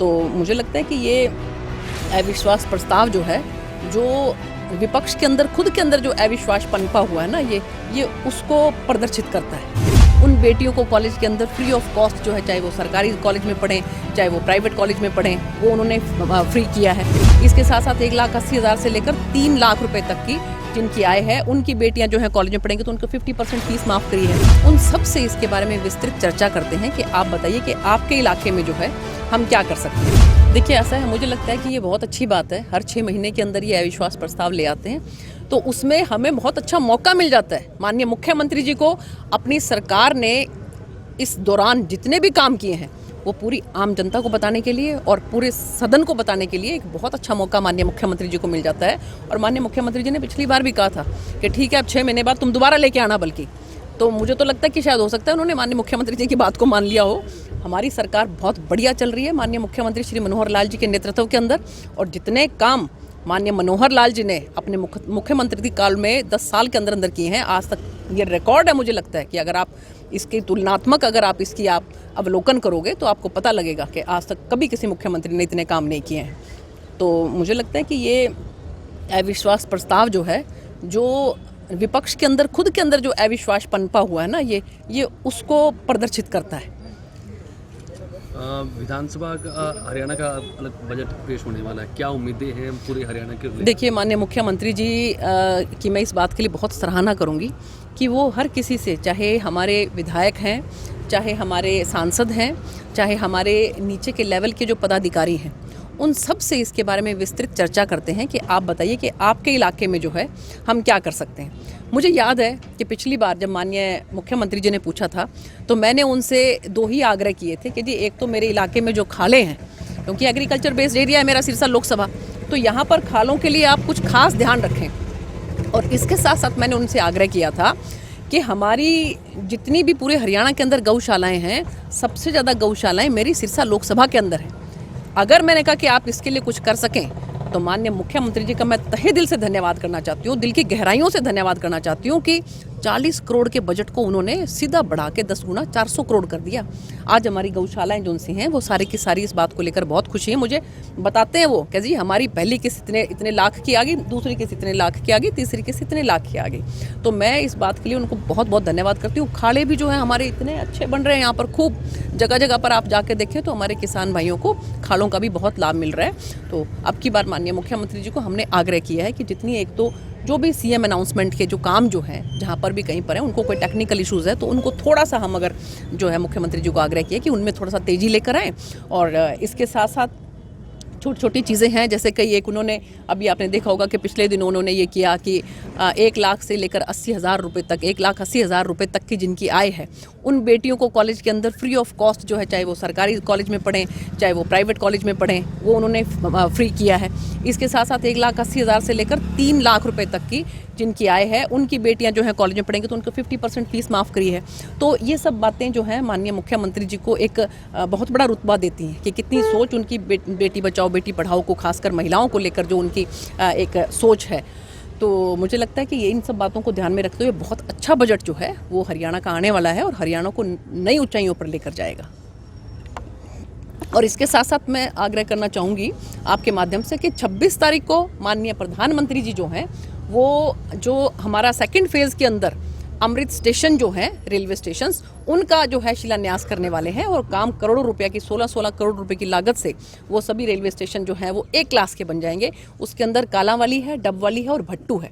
तो मुझे लगता है कि ये अविश्वास प्रस्ताव जो है, जो विपक्ष के अंदर खुद के अंदर जो अविश्वास पनपा हुआ है ना, ये उसको प्रदर्शित करता है। उन बेटियों को कॉलेज के अंदर फ्री ऑफ कॉस्ट जो है, चाहे वो सरकारी कॉलेज में पढ़ें चाहे वो प्राइवेट कॉलेज में पढ़ें, वो उन्होंने फ्री किया है। इसके साथ साथ 1,80,000 से लेकर 3 लाख रुपए तक की जिनकी आय है, उनकी बेटियां जो है कॉलेज में पढ़ेंगी तो उनको 50% फीस माफ करी है। उन सब से इसके बारे में विस्तृत चर्चा करते हैं कि आप बताइए कि आपके इलाके में जो है हम क्या कर सकते हैं। देखिए, ऐसा है, मुझे लगता है कि ये बहुत अच्छी बात है। हर 6 महीने के अंदर ये अविश्वास प्रस्ताव ले आते हैं, तो उसमें हमें बहुत अच्छा मौका मिल जाता है। माननीय मुख्यमंत्री जी को अपनी सरकार ने इस दौरान जितने भी काम किए हैं वो पूरी आम जनता को बताने के लिए और पूरे सदन को बताने के लिए एक बहुत अच्छा मौका माननीय मुख्यमंत्री जी को मिल जाता है। और माननीय मुख्यमंत्री जी ने पिछली बार भी कहा था कि ठीक है, अब 6 महीने बाद तुम दोबारा लेके आना। बल्कि तो मुझे तो लगता है कि शायद हो सकता है उन्होंने माननीय मुख्यमंत्री जी की बात को मान लिया हो। हमारी सरकार बहुत बढ़िया चल रही है माननीय मुख्यमंत्री श्री मनोहर लाल जी के नेतृत्व के अंदर, और जितने काम माननीय मनोहर लाल जी ने अपने मुख्यमंत्री काल में 10 साल के अंदर अंदर किए हैं, आज तक ये रिकॉर्ड है। मुझे लगता है कि अगर आप इसकी तुलनात्मक अगर आप इसकी आप अवलोकन करोगे तो आपको पता लगेगा कि आज तक कभी किसी मुख्यमंत्री ने इतने काम नहीं किए हैं। तो मुझे लगता है कि ये अविश्वास प्रस्ताव जो है, जो विपक्ष के अंदर खुद के अंदर जो अविश्वास पनपा हुआ है ना, ये उसको प्रदर्शित करता है। विधानसभा का हरियाणा का अलग बजट पेश होने वाला है, क्या उम्मीदें हैं पूरे हरियाणा के लिए? देखिए, माननीय मुख्यमंत्री जी की मैं इस बात के लिए बहुत सराहना करूंगी कि वो हर किसी से, चाहे हमारे विधायक हैं, चाहे हमारे सांसद हैं, चाहे हमारे नीचे के लेवल के जो पदाधिकारी हैं, उन सब से इसके बारे में विस्तृत चर्चा करते हैं कि आप बताइए कि आपके इलाके में जो है हम क्या कर सकते हैं। मुझे याद है कि पिछली बार जब माननीय मुख्यमंत्री जी ने पूछा था तो मैंने उनसे 2 ही आग्रह किए थे कि जी, एक तो मेरे इलाके में जो खालें हैं, क्योंकि एग्रीकल्चर बेस्ड एरिया है मेरा सिरसा लोकसभा, तो यहाँ पर खालों के लिए आप कुछ खास ध्यान रखें। और इसके साथ साथ मैंने उनसे आग्रह किया था कि हमारी जितनी भी पूरे हरियाणा के अंदर गौशालाएँ हैं, सबसे ज़्यादा गौशालाएँ मेरी सिरसा लोकसभा के अंदर हैं। अगर मैंने कहा कि आप इसके लिए कुछ कर सकें तो माननीय मुख्यमंत्री जी का मैं तहे दिल से धन्यवाद करना चाहती हूँ, दिल की गहराइयों से धन्यवाद करना चाहती हूँ कि 40 करोड़ के बजट को उन्होंने सीधा बढ़ा के 10 गुना 400 करोड़ कर दिया। आज हमारी गौशालाएं जो उनसे हैं वो सारी की सारी इस बात को लेकर बहुत खुशी है। मुझे बताते हैं वो कि जी, हमारी पहली किस्त इतने लाख की आ गई, दूसरी किस्त इतने लाख की आ गई, तीसरी किस्त इतने लाख की आ गई। तो मैं इस बात के लिए उनको बहुत बहुत धन्यवाद करती हूँ। खाड़े भी जो है हमारे इतने अच्छे बन रहे हैं, यहाँ पर खूब जगह जगह पर आप जाके देखें तो हमारे किसान भाइयों को खालों का भी बहुत लाभ मिल रहा है। तो अब की बार माननीय मुख्यमंत्री जी को हमने आग्रह किया है कि जितनी एक तो जो भी सीएम अनाउंसमेंट के जो काम जो हैं, जहाँ पर भी कहीं पर है, उनको कोई टेक्निकल इश्यूज़ है तो उनको थोड़ा सा हम अगर जो है मुख्यमंत्री जी को आग्रह किया कि उनमें थोड़ा सा तेज़ी लेकर आएँ। और इसके साथ साथ छोटी छोटी चीज़ें हैं, जैसे कई एक उन्होंने अभी आपने देखा होगा कि पिछले दिनों उन्होंने ये किया कि 1 लाख से लेकर 80,000 रुपये तक, 1,80,000 रुपये तक की जिनकी आय है, उन बेटियों को कॉलेज के अंदर फ्री ऑफ कॉस्ट जो है, चाहे वो सरकारी कॉलेज में पढ़ें चाहे वो प्राइवेट कॉलेज में पढ़ें, वो उन्होंने फ्री किया है। इसके साथ साथ 1,80,000 से लेकर 3 लाख रुपये तक की जिनकी आय है, उनकी बेटियां जो है कॉलेज में पढ़ेंगी तो उनको 50% फीस माफ़ करी है। तो ये सब बातें जो हैं माननीय मुख्यमंत्री जी को एक बहुत बड़ा रुतबा देती हैं कि कितनी सोच उनकी बेटी बचाओ बेटी पढ़ाओ को, खासकर महिलाओं को लेकर जो उनकी एक सोच है। तो मुझे लगता है कि ये इन सब बातों को ध्यान में रखते हुए बहुत अच्छा बजट जो है वो हरियाणा का आने वाला है और हरियाणा को नई ऊंचाइयों पर लेकर जाएगा। और इसके साथ साथ मैं आग्रह करना चाहूँगी आपके माध्यम से कि 26 तारीख को माननीय प्रधानमंत्री जी जो हैं वो जो हमारा सेकंड फेज़ के अंदर अमृत स्टेशन जो है, रेलवे स्टेशन, उनका जो है शिलान्यास करने वाले हैं। और काम करोड़ों रुपए की 16-16 करोड़ रुपए की लागत से वो सभी रेलवे स्टेशन जो हैं वो एक क्लास के बन जाएंगे। उसके अंदर कालांवाली है, डबवाली है और भट्टू है।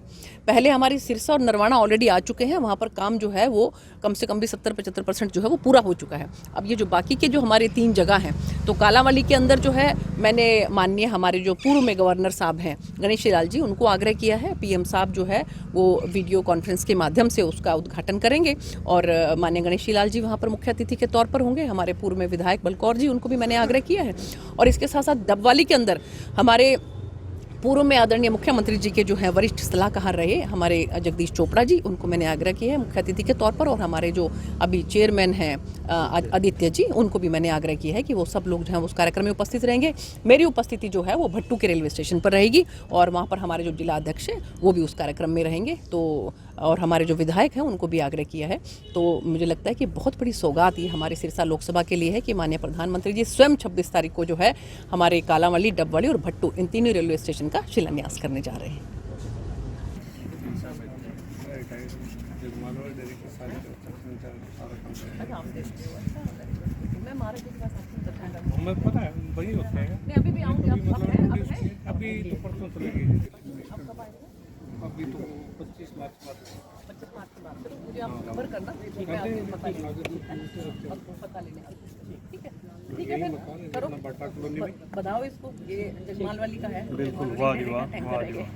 पहले हमारी सिरसा और नरवाना ऑलरेडी आ चुके हैं, वहाँ पर काम जो है वो कम से कम भी 70-75% जो है वो पूरा हो चुका है। अब ये जो बाकी के जो हमारे 3 जगह हैं, तो कालांवाली के अंदर जो है मैंने माननीय हमारे जो पूर्व में गवर्नर साहब हैं गणेशी लाल जी, उनको आग्रह किया है। पीएम साहब जो है वो वीडियो कॉन्फ्रेंस के माध्यम से उसका उद्घाटन करेंगे और माननीय गणेशी लाल जी वहाँ पर मुख्य अतिथि के तौर पर होंगे। हमारे पूर्व में विधायक बलकौर जी, उनको भी मैंने आग्रह किया है। और इसके साथ साथ डबवाली के अंदर हमारे पूर्व में आदरणीय मुख्यमंत्री जी के जो है वरिष्ठ सलाहकार रहे हमारे जगदीश चोपड़ा जी, उनको मैंने आग्रह किया है मुख्य अतिथि के तौर पर, और हमारे जो अभी चेयरमैन हैं आदित्य जी, उनको भी मैंने आग्रह किया है कि वो सब लोग जो हैं उस कार्यक्रम में उपस्थित रहेंगे। मेरी उपस्थिति जो है वो भट्टू के रेलवे स्टेशन पर रहेगी, और वहाँ पर हमारे जो जिला अध्यक्ष हैं वो भी उस कार्यक्रम में रहेंगे। तो और हमारे जो विधायक हैं उनको भी आग्रह किया है। तो मुझे लगता है कि बहुत बड़ी सौगात ये हमारे सिरसा लोकसभा के लिए है कि माननीय प्रधानमंत्री जी स्वयं 26 तारीख को जो है हमारे कालांवाली, डबवाली और भट्टू इन तीनों रेलवे स्टेशन का शिलान्यास करने जा रहे हैं। हमें पता है वही होते हैं। मैं अभी भी आऊँगी, अभी तो परसों चले गए, अभी तो 25 मार्च बाद 25 मार्च के बाद फिर मुझे आप खबर करना, मैं आपको पता लेने ठीक है, ठीक है, फिर करो, बताओ इसको, ये जगमाल वाली का है। बिल्कुल, वाह जी वाह, वाह जी वाह।